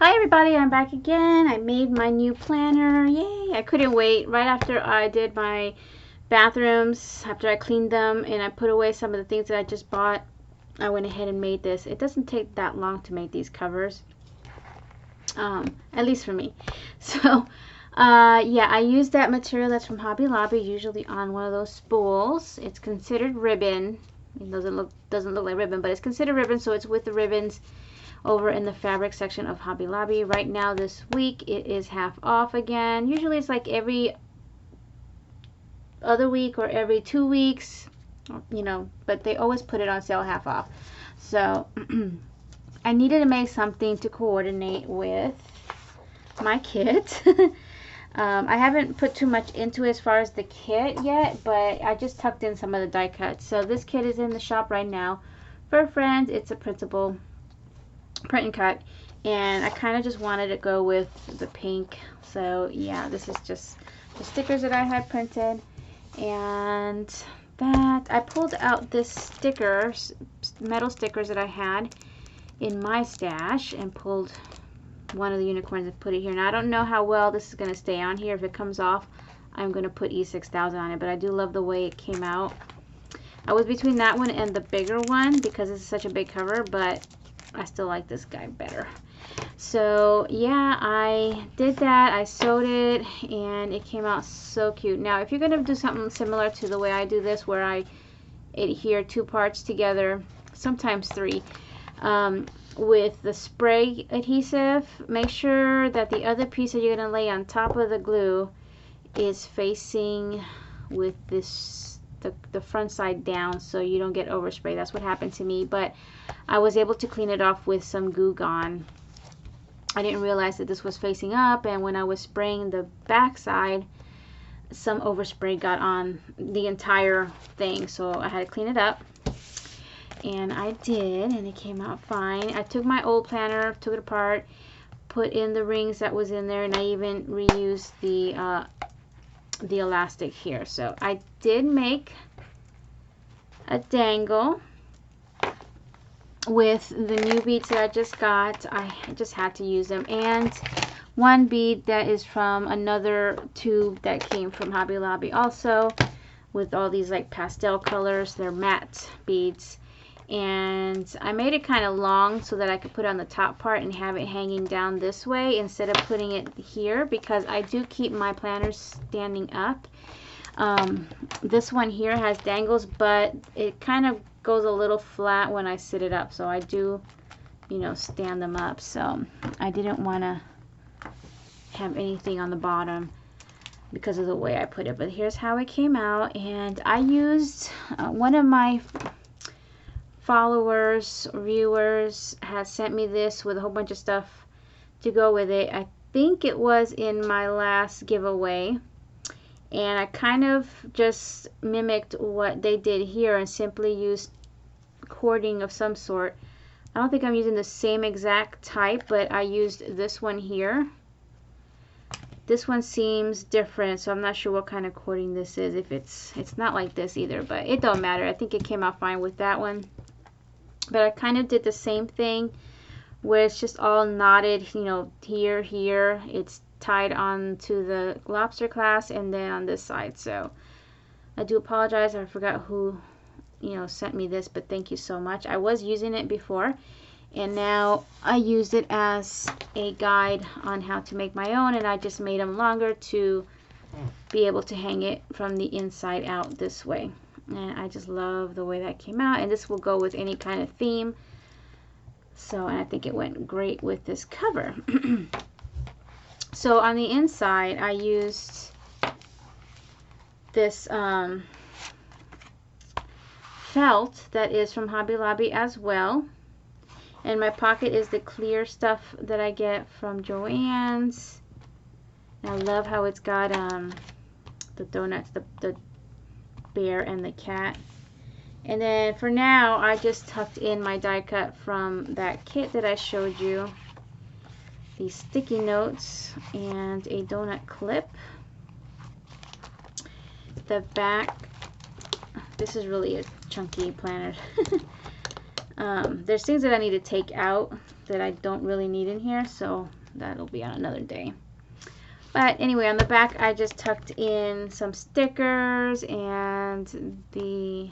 Hi everybody, I'm back again. I made my new planner. Yay! I couldn't wait. Right after I did my bathrooms, after I cleaned them and I put away some of the things that I just bought, I went ahead and made this. It doesn't take that long to make these covers, at least for me. So yeah, I used that material that's from Hobby Lobby, usually on one of those spools. It's considered ribbon. It doesn't look like ribbon, but it's considered ribbon, so it's with the ribbons over in the fabric section of Hobby Lobby. Right now this week it is half off again. Usually it's like every other week or every 2 weeks, you know, but they always put it on sale half off. So I needed to make something to coordinate with my kit. I haven't put too much into it as far as the kit yet, but I just tucked in some of the die cuts. So this kit is in the shop right now. For friends, it's a printable print and cut, and I kind of just wanted to go with the pink. So yeah, this is just the stickers that I had printed, and that I pulled out this stickers, metal stickers that I had in my stash, and pulled one of the unicorns and put it here. Now I don't know how well this is going to stay on here. If it comes off, I'm going to put E6000 on it, but I do love the way it came out. I was between that one and the bigger one because it's such a big cover, but I still like this guy better. So yeah, I did that. I sewed it and it came out so cute. Now if you're going to do something similar to the way I do this, where I adhere 2 parts together, sometimes 3, with the spray adhesive, make sure that the other piece that you're going to lay on top of the glue is facing with this the front side down, so you don't get overspray. That's what happened to me, but I was able to clean it off with some Goo Gone. I didn't realize that this was facing up, and when I was spraying the back side, some overspray got on the entire thing, so I had to clean it up, and I did, and it came out fine. I took my old planner, took it apart, put in the rings that was in there, and I even reused the elastic here. So I did make a dangle with the new beads that I just got. I just had to use them, and one bead that is from another tube that came from Hobby Lobby also, with all these like pastel colors. They're matte beads, and I made it kind of long so that I could put it on the top part and have it hanging down this way instead of putting it here, because I do keep my planners standing up. This one here has dangles, but it kind of goes a little flat when I sit it up, so I do, you know, stand them up. So I didn't want to have anything on the bottom because of the way I put it, but here's how it came out. And I used one of my followers, viewers, has sent me this with a whole bunch of stuff to go with it. I think it was in my last giveaway, and I kind of just mimicked what they did here and simply used cording of some sort. I don't think I'm using the same exact type, but I used this one here. This one seems different, so I'm not sure what kind of cording this is. If it's not like this either, but it don't matter. I think it came out fine with that one. But I kind of did the same thing where it's just all knotted, you know, here, it's tied on to the lobster clasp, and then on this side. So I do apologize, I forgot who, you know, sent me this, but thank you so much. I was using it before, and now I used it as a guide on how to make my own, and I just made them longer to be able to hang it from the inside out this way. And I just love the way that came out, and this will go with any kind of theme. So, and I think it went great with this cover. So on the inside I used this felt that is from Hobby Lobby as well, and my pocket is the clear stuff that I get from JoAnns. And I love how it's got the donuts, the bear and the cat. And then for now I just tucked in my die cut from that kit that I showed you, these sticky notes and a donut clip. The back, this is really a chunky planner. There's things that I need to take out that I don't really need in here, so that'll be on another day. But anyway, on the back I just tucked in some stickers and the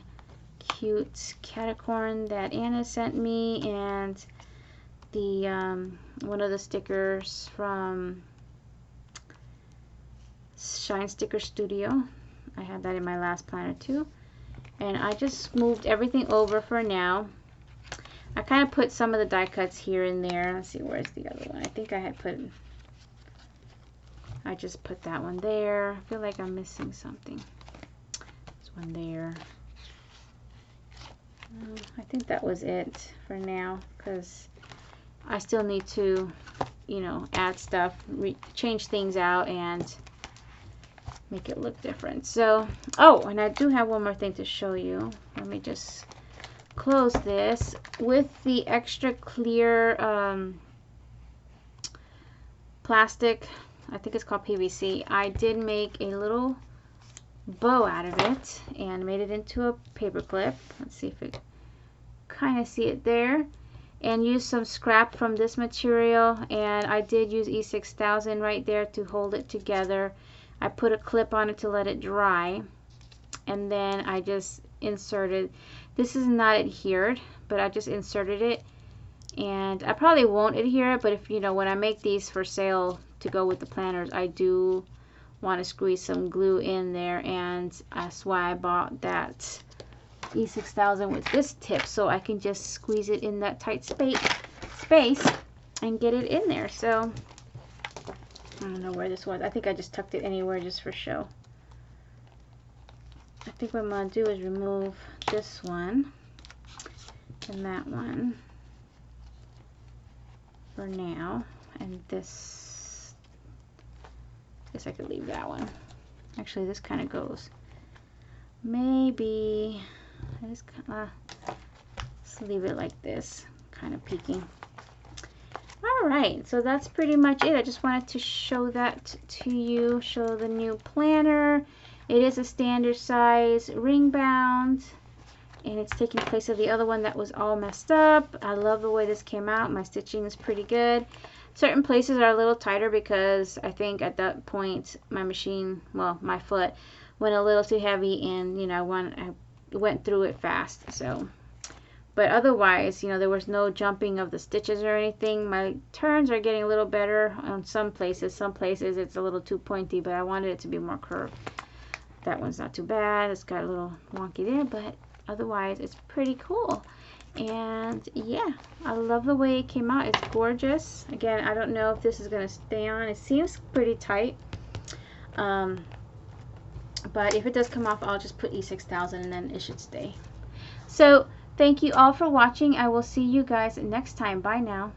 cute catacorn that Anna sent me, and the one of the stickers from Shine Sticker Studio. I had that in my last planner too. And I just moved everything over for now. I kind of put some of the die cuts here and there. Let's see, where's the other one? I think I just put that one there. I feel like I'm missing something. This one there. I think that was it for now, because I still need to, you know, add stuff, change things out, and make it look different. So, oh, and I do have one more thing to show you. Let me just close this. With the extra clear plastic, I think it's called PVC, I did make a little bow out of it and made it into a paper clip. Let's see if it kind of see it there, and use some scrap from this material, and I did use E6000 right there to hold it together. I put a clip on it to let it dry, and then I just inserted, this is not adhered, but I just inserted it, and I probably won't adhere it, but if you know, when I make these for sale to go with the planners, I do want to squeeze some glue in there, and that's why I bought that E6000 with this tip, so I can just squeeze it in that tight space and get it in there. So I don't know where this was. I think I just tucked it anywhere just for show. I think what I'm going to do is remove this one and that one for now, and this, I guess I could leave that one. Actually, this kind of goes, maybe let's leave it like this, kind of peeking. Alright, so that's pretty much it. I just wanted to show that to you, show the new planner. It is a standard size ring bound, and it's taking place of the other one that was all messed up. I love the way this came out. My stitching is pretty good. Certain places are a little tighter because I think at that point my machine, well, my foot went a little too heavy, and you know, I went through it fast. So, but otherwise, you know, there was no jumping of the stitches or anything. My turns are getting a little better on some places. Some places it's a little too pointy, but I wanted it to be more curved. That one's not too bad. It's got a little wonky there, but otherwise it's pretty cool. And yeah, I love the way it came out. It's gorgeous. Again, I don't know if this is going to stay on. It seems pretty tight. But if it does come off, I'll just put E6000 and then it should stay. So thank you all for watching. I will see you guys next time. Bye now.